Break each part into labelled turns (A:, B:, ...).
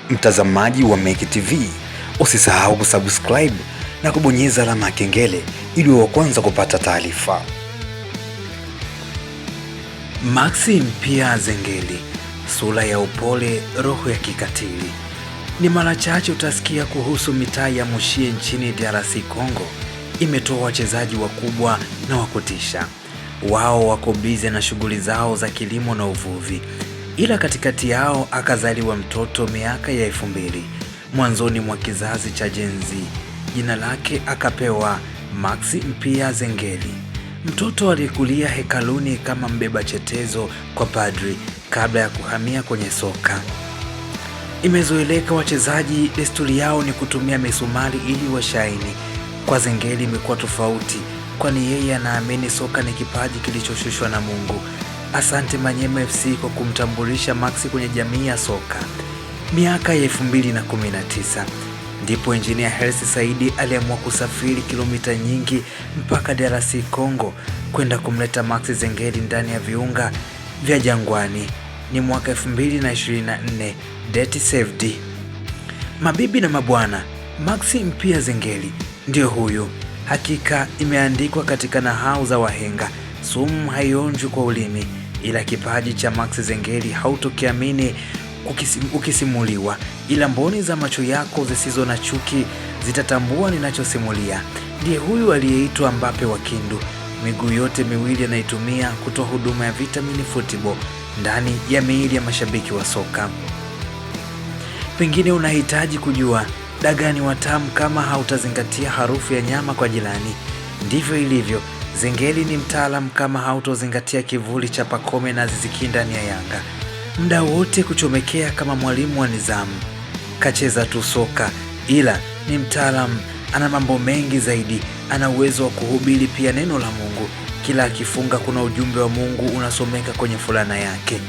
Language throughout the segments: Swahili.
A: Mtazamaji wa Meki TV, usisahau kusubscribe na kubonyeza alama ya kengele ili uwe wa kwanza kupata taarifa. Maxi Mpia Zengeli, sura ya upole, roho ya kikatili. Ni mara chache utasikia kuhusu mitaa ya Mushie nchini DRC Congo imetoa wachezaji wakubwa na wakutisha. Wao wako bize na shughuli zao za kilimo na uvuvi, ila katikati yao akazaliwa mtoto miaka ya 2000 mwanzoni mwa kizazi cha Gen Z. Jina lake akapewa Maxi Mpia Zengeli, mtoto aliyekulia hekaluni kama mbeba chetezo kwa padri kabla ya kuhamia kwenye soka. Imezoeleka wachezaji desturi yao ni kutumia misumari ili washaini. Kwa Zengeli imekuwa tofauti, kwani yeye anaamini soka ni kipaji kilichoshushwa na Mungu. Asante Manyema FC kwa kumtambulisha Maxi kwenye jamii ya soka. Miaka ya 2019 ndipo Engineer Hersi Saidi aliamua kusafiri kilomita nyingi mpaka DRC Congo kwenda kumleta Maxi Zengeli ndani ya viunga vya Jangwani. Ni mwaka 2024. Date saved. Mabibi na mabwana, Maxi Mpia Zengeli ndio huyu. Hakika imeandikwa katika nahau za wahenga, sumu haionjwi kwa ulimi, ila kipaji cha Maxi Zengeli hautokiamini ukisimuliwa, ila mboni za macho yako zisizo na chuki zitatambua ninachosimulia. Ndiye huyu aliyeitwa Mbappe wa Kindu. Miguu yote miwili anaitumia kutoa huduma ya vitamini football ndani ya miili ya mashabiki wa soka. Pengine unahitaji kujua dagaa ni watamu kama hautazingatia harufu ya nyama kwa jirani. Ndivyo ilivyo. Zengeli ni mtaalam kama hautozingatia kivuli cha Pacome na Aziz Ki ndani ya Yanga. Muda wote kuchomekea kama mwalimu wa nizamu. Kacheza tu soka, ila ni mtaalam, ana mambo mengi zaidi. Ana uwezo wa kuhubiri pia neno la Mungu. Kila akifunga kuna ujumbe wa Mungu unasomeka kwenye fulana yake.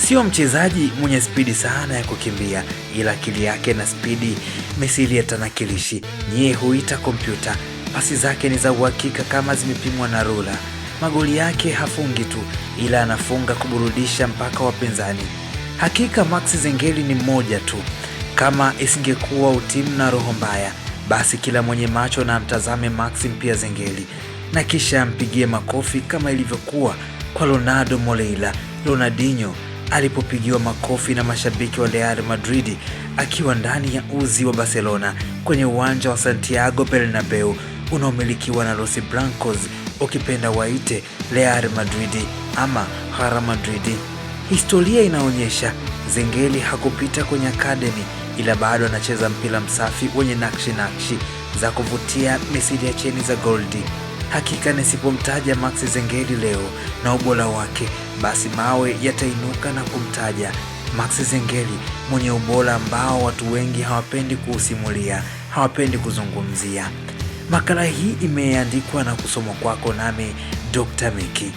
A: Sio mchezaji mwenye spidi sana ya kukimbia, ila akili yake na spidi misili ya tanakilishi. Nyie huita kompyuta. Pasi zake ni za uhakika kama zimepimwa na rula. Magoli yake hafungi tu, ila anafunga kuburudisha mpaka wapinzani. Hakika Maxi Zengeli ni mmoja tu. Kama isingekuwa utimu na roho mbaya, basi kila mwenye macho na mtazame Maxi Mpia Zengeli na kisha ampigie makofi kama ilivyokuwa kwa Ronaldo Moreira, Ronaldinho alipopigiwa makofi na mashabiki wa Real Madrid akiwa ndani ya uzi wa Barcelona kwenye uwanja wa Santiago Bernabeu unaomilikiwa na Los Blancos, ukipenda waite Real Madrid ama Hara Madrid. Historia inaonyesha Zengeli hakupita kwenye academy, ila bado anacheza mpira msafi wenye nakshi za kuvutia misili ya cheni za goldi. Hakika nisipomtaja Maxi Zengeli leo na ubora wake, basi mawe yatainuka na kumtaja Maxi Zengeli, mwenye ubora ambao watu wengi hawapendi kuusimulia, hawapendi kuzungumzia. Makala hii imeandikwa na kusomwa kwako nami Dr. Meki.